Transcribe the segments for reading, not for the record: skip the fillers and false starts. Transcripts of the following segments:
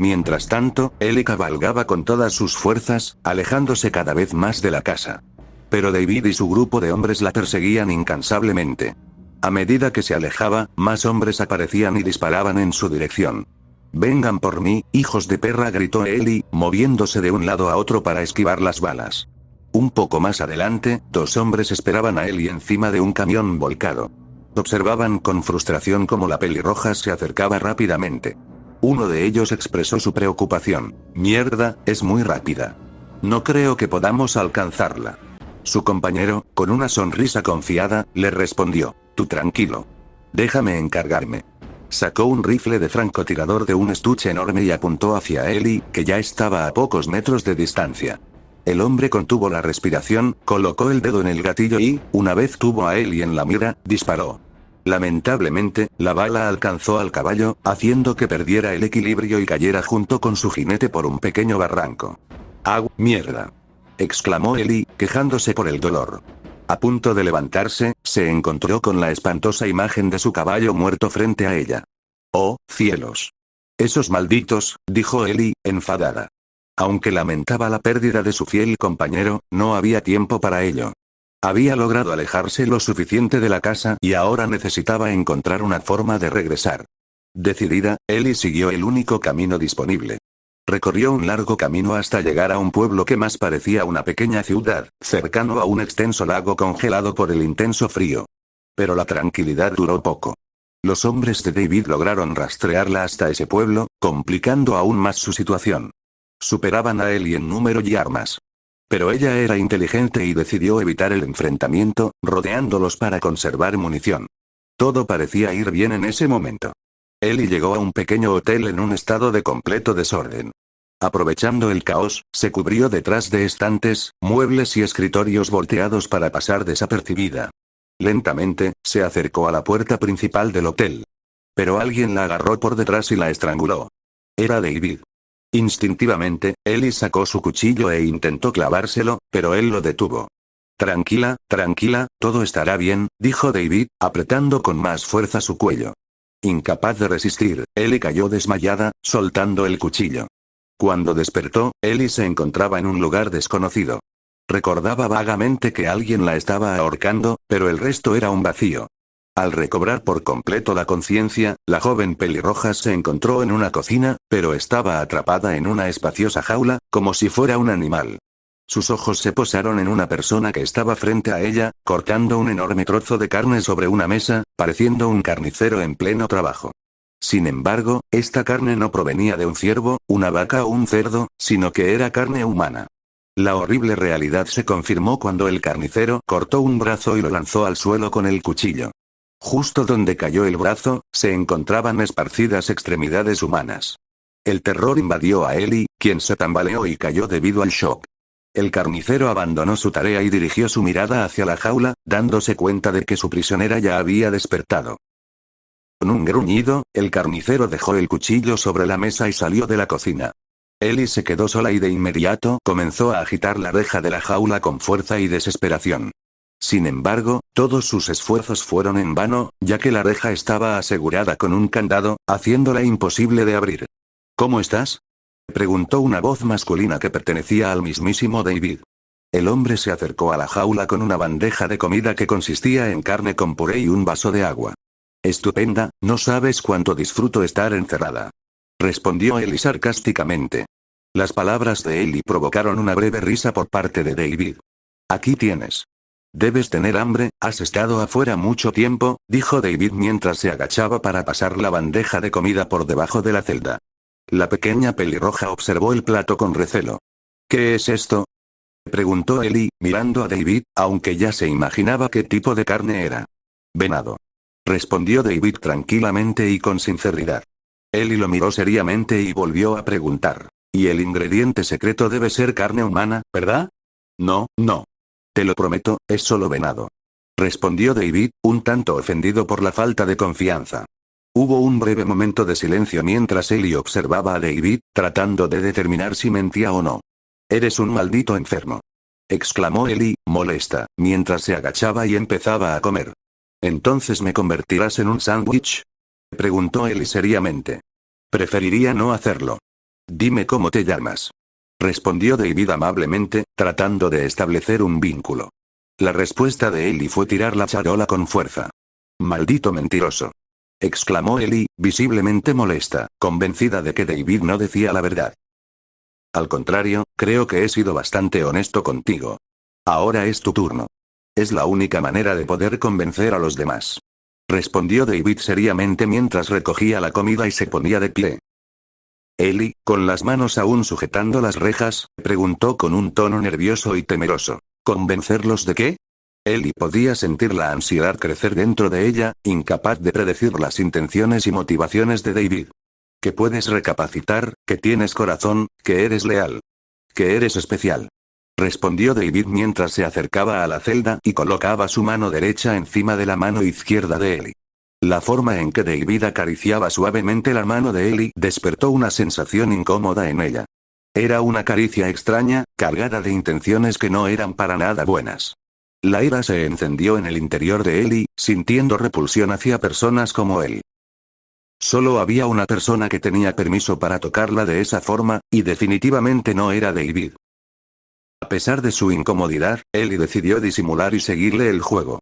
Mientras tanto, Ellie cabalgaba con todas sus fuerzas, alejándose cada vez más de la casa. Pero David y su grupo de hombres la perseguían incansablemente. A medida que se alejaba, más hombres aparecían y disparaban en su dirección. «Vengan por mí, hijos de perra», gritó Ellie, moviéndose de un lado a otro para esquivar las balas. Un poco más adelante, dos hombres esperaban a Ellie encima de un camión volcado. Observaban con frustración cómo la pelirroja se acercaba rápidamente. Uno de ellos expresó su preocupación. «Mierda, es muy rápida. No creo que podamos alcanzarla». Su compañero, con una sonrisa confiada, le respondió: «Tú tranquilo. Déjame encargarme». Sacó un rifle de francotirador de un estuche enorme y apuntó hacia Ellie, que ya estaba a pocos metros de distancia. El hombre contuvo la respiración, colocó el dedo en el gatillo y, una vez tuvo a Ellie en la mira, disparó. Lamentablemente, la bala alcanzó al caballo, haciendo que perdiera el equilibrio y cayera junto con su jinete por un pequeño barranco. «¡Ah, mierda!», exclamó Ellie, quejándose por el dolor. A punto de levantarse, se encontró con la espantosa imagen de su caballo muerto frente a ella. «¡Oh, cielos! Esos malditos», dijo Ellie, enfadada. Aunque lamentaba la pérdida de su fiel compañero, no había tiempo para ello. Había logrado alejarse lo suficiente de la casa y ahora necesitaba encontrar una forma de regresar. Decidida, Ellie siguió el único camino disponible. Recorrió un largo camino hasta llegar a un pueblo que más parecía una pequeña ciudad, cercano a un extenso lago congelado por el intenso frío. Pero la tranquilidad duró poco. Los hombres de David lograron rastrearla hasta ese pueblo, complicando aún más su situación. Superaban a Ellie en número y armas. Pero ella era inteligente y decidió evitar el enfrentamiento, rodeándolos para conservar munición. Todo parecía ir bien en ese momento. Ellie llegó a un pequeño hotel en un estado de completo desorden. Aprovechando el caos, se cubrió detrás de estantes, muebles y escritorios volteados para pasar desapercibida. Lentamente, se acercó a la puerta principal del hotel. Pero alguien la agarró por detrás y la estranguló. Era David. Instintivamente, Ellie sacó su cuchillo e intentó clavárselo, pero él lo detuvo. «Tranquila, tranquila, todo estará bien», dijo David, apretando con más fuerza su cuello. Incapaz de resistir, Ellie cayó desmayada, soltando el cuchillo. Cuando despertó, Ellie se encontraba en un lugar desconocido. Recordaba vagamente que alguien la estaba ahorcando, pero el resto era un vacío. Al recobrar por completo la conciencia, la joven pelirroja se encontró en una cocina, pero estaba atrapada en una espaciosa jaula, como si fuera un animal. Sus ojos se posaron en una persona que estaba frente a ella, cortando un enorme trozo de carne sobre una mesa, pareciendo un carnicero en pleno trabajo. Sin embargo, esta carne no provenía de un ciervo, una vaca o un cerdo, sino que era carne humana. La horrible realidad se confirmó cuando el carnicero cortó un brazo y lo lanzó al suelo con el cuchillo. Justo donde cayó el brazo, se encontraban esparcidas extremidades humanas. El terror invadió a Ellie, quien se tambaleó y cayó debido al shock. El carnicero abandonó su tarea y dirigió su mirada hacia la jaula, dándose cuenta de que su prisionera ya había despertado. Con un gruñido, el carnicero dejó el cuchillo sobre la mesa y salió de la cocina. Ellie se quedó sola y de inmediato comenzó a agitar la reja de la jaula con fuerza y desesperación. Sin embargo, todos sus esfuerzos fueron en vano, ya que la reja estaba asegurada con un candado, haciéndola imposible de abrir. «¿Cómo estás?», preguntó una voz masculina que pertenecía al mismísimo David. El hombre se acercó a la jaula con una bandeja de comida que consistía en carne con puré y un vaso de agua. «Estupenda, no sabes cuánto disfruto estar encerrada», respondió Ellie sarcásticamente. Las palabras de Ellie provocaron una breve risa por parte de David. «Aquí tienes. Debes tener hambre, has estado afuera mucho tiempo», dijo David mientras se agachaba para pasar la bandeja de comida por debajo de la celda. La pequeña pelirroja observó el plato con recelo. «¿Qué es esto?», preguntó Ellie, mirando a David, aunque ya se imaginaba qué tipo de carne era. «Venado», respondió David tranquilamente y con sinceridad. Ellie lo miró seriamente y volvió a preguntar. «Y el ingrediente secreto debe ser carne humana, ¿verdad?». «No, no. Te lo prometo, es solo venado», respondió David, un tanto ofendido por la falta de confianza. Hubo un breve momento de silencio mientras Ellie observaba a David, tratando de determinar si mentía o no. «Eres un maldito enfermo», exclamó Ellie, molesta, mientras se agachaba y empezaba a comer. «¿Entonces me convertirás en un sándwich?», preguntó Ellie seriamente. «Preferiría no hacerlo». Dime cómo te llamas. Respondió David amablemente, tratando de establecer un vínculo. La respuesta de Ellie fue tirar la charola con fuerza. Maldito mentiroso. Exclamó Ellie, visiblemente molesta, convencida de que David no decía la verdad. Al contrario, creo que he sido bastante honesto contigo. Ahora es tu turno. Es la única manera de poder convencer a los demás. Respondió David seriamente mientras recogía la comida y se ponía de pie. Ellie, con las manos aún sujetando las rejas, preguntó con un tono nervioso y temeroso. ¿Convencerlos de qué? Ellie podía sentir la ansiedad crecer dentro de ella, incapaz de predecir las intenciones y motivaciones de David. Que puedes recapacitar, que tienes corazón, que eres leal. Que eres especial. Respondió David mientras se acercaba a la celda y colocaba su mano derecha encima de la mano izquierda de Ellie. La forma en que David acariciaba suavemente la mano de Ellie despertó una sensación incómoda en ella. Era una caricia extraña, cargada de intenciones que no eran para nada buenas. La ira se encendió en el interior de Ellie, sintiendo repulsión hacia personas como él. Solo había una persona que tenía permiso para tocarla de esa forma, y definitivamente no era David. A pesar de su incomodidad, Ellie decidió disimular y seguirle el juego.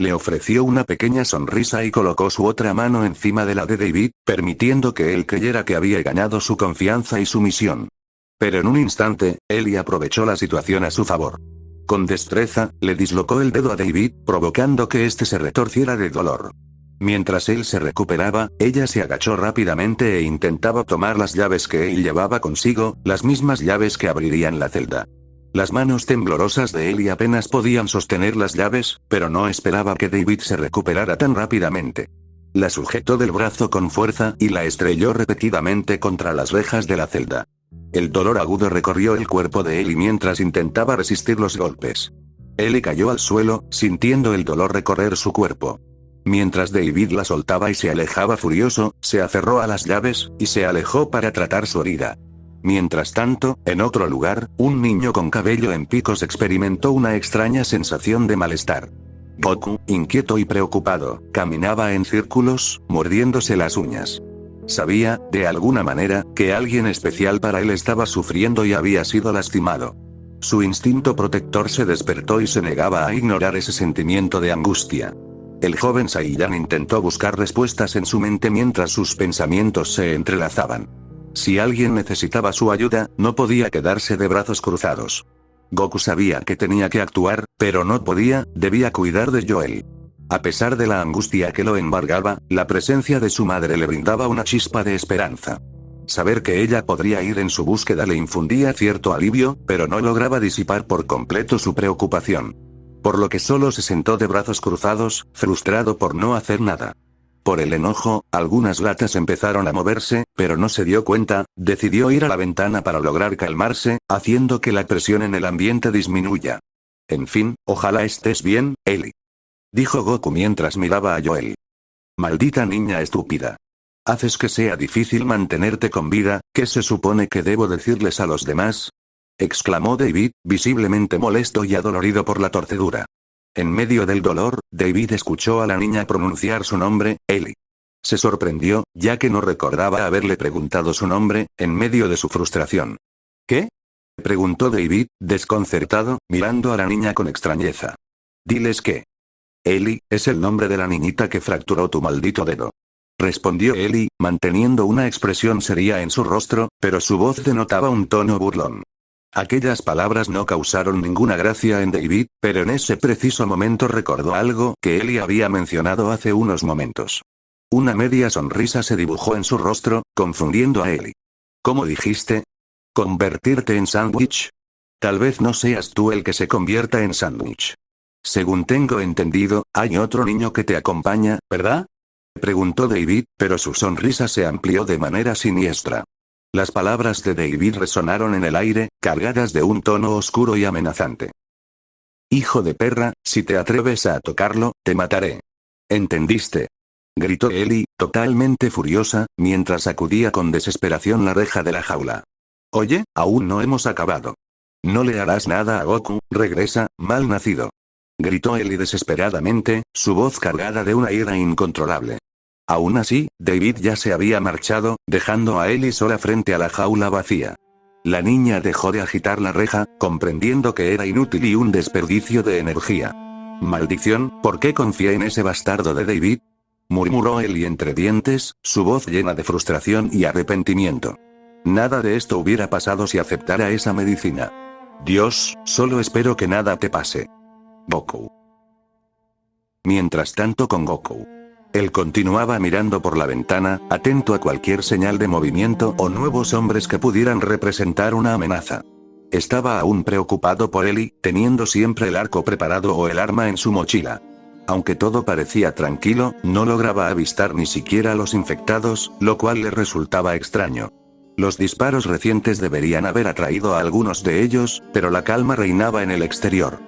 Le ofreció una pequeña sonrisa y colocó su otra mano encima de la de David, permitiendo que él creyera que había ganado su confianza y sumisión. Pero en un instante, Ellie aprovechó la situación a su favor. Con destreza, le dislocó el dedo a David, provocando que éste se retorciera de dolor. Mientras él se recuperaba, ella se agachó rápidamente e intentaba tomar las llaves que él llevaba consigo, las mismas llaves que abrirían la celda. Las manos temblorosas de Ellie apenas podían sostener las llaves, pero no esperaba que David se recuperara tan rápidamente. La sujetó del brazo con fuerza y la estrelló repetidamente contra las rejas de la celda. El dolor agudo recorrió el cuerpo de Ellie mientras intentaba resistir los golpes. Ellie cayó al suelo, sintiendo el dolor recorrer su cuerpo. Mientras David la soltaba y se alejaba furioso, se aferró a las llaves, y se alejó para tratar su herida. Mientras tanto, en otro lugar, un niño con cabello en picos experimentó una extraña sensación de malestar. Goku, inquieto y preocupado, caminaba en círculos, mordiéndose las uñas. Sabía, de alguna manera, que alguien especial para él estaba sufriendo y había sido lastimado. Su instinto protector se despertó y se negaba a ignorar ese sentimiento de angustia. El joven Saiyan intentó buscar respuestas en su mente mientras sus pensamientos se entrelazaban. Si alguien necesitaba su ayuda, no podía quedarse de brazos cruzados. Goku sabía que tenía que actuar, pero no podía, debía cuidar de Joel. A pesar de la angustia que lo embargaba, la presencia de su madre le brindaba una chispa de esperanza. Saber que ella podría ir en su búsqueda le infundía cierto alivio, pero no lograba disipar por completo su preocupación. Por lo que solo se sentó de brazos cruzados, frustrado por no hacer nada. Por el enojo, algunas latas empezaron a moverse, pero no se dio cuenta, decidió ir a la ventana para lograr calmarse, haciendo que la presión en el ambiente disminuya. En fin, ojalá estés bien, Ellie. Dijo Goku mientras miraba a Joel. Maldita niña estúpida. Haces que sea difícil mantenerte con vida, ¿qué se supone que debo decirles a los demás? Exclamó David, visiblemente molesto y adolorido por la torcedura. En medio del dolor, David escuchó a la niña pronunciar su nombre, Ellie. Se sorprendió, ya que no recordaba haberle preguntado su nombre, en medio de su frustración. ¿Qué? Preguntó David, desconcertado, mirando a la niña con extrañeza. Diles que. Ellie, es el nombre de la niñita que fracturó tu maldito dedo. Respondió Ellie, manteniendo una expresión seria en su rostro, pero su voz denotaba un tono burlón. Aquellas palabras no causaron ninguna gracia en David, pero en ese preciso momento recordó algo que Ellie había mencionado hace unos momentos. Una media sonrisa se dibujó en su rostro, confundiendo a Ellie. ¿Cómo dijiste? ¿Convertirte en sándwich? Tal vez no seas tú el que se convierta en sándwich. Según tengo entendido, hay otro niño que te acompaña, ¿verdad? Preguntó David, pero su sonrisa se amplió de manera siniestra. Las palabras de David resonaron en el aire, cargadas de un tono oscuro y amenazante. Hijo de perra, si te atreves a tocarlo, te mataré. ¿Entendiste? Gritó Ellie, totalmente furiosa, mientras sacudía con desesperación la reja de la jaula. Oye, aún no hemos acabado. No le harás nada a Goku, regresa, mal nacido. Gritó Ellie desesperadamente, su voz cargada de una ira incontrolable. Aún así, David ya se había marchado, dejando a Ellie sola frente a la jaula vacía. La niña dejó de agitar la reja, comprendiendo que era inútil y un desperdicio de energía. Maldición, ¿por qué confié en ese bastardo de David? Murmuró Ellie entre dientes, su voz llena de frustración y arrepentimiento. Nada de esto hubiera pasado si aceptara esa medicina. Dios, solo espero que nada te pase. Goku. Mientras tanto con Goku. Él continuaba mirando por la ventana, atento a cualquier señal de movimiento o nuevos hombres que pudieran representar una amenaza. Estaba aún preocupado por Ellie, teniendo siempre el arco preparado o el arma en su mochila. Aunque todo parecía tranquilo, no lograba avistar ni siquiera a los infectados, lo cual le resultaba extraño. Los disparos recientes deberían haber atraído a algunos de ellos, pero la calma reinaba en el exterior.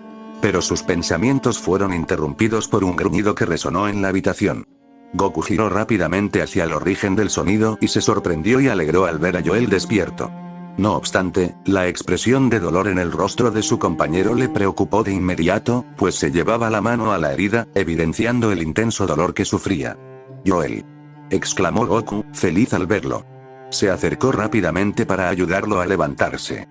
Pero sus pensamientos fueron interrumpidos por un gruñido que resonó en la habitación. Goku giró rápidamente hacia el origen del sonido y se sorprendió y alegró al ver a Joel despierto. No obstante, la expresión de dolor en el rostro de su compañero le preocupó de inmediato, pues se llevaba la mano a la herida, evidenciando el intenso dolor que sufría. «Joel», exclamó Goku, feliz al verlo. Se acercó rápidamente para ayudarlo a levantarse.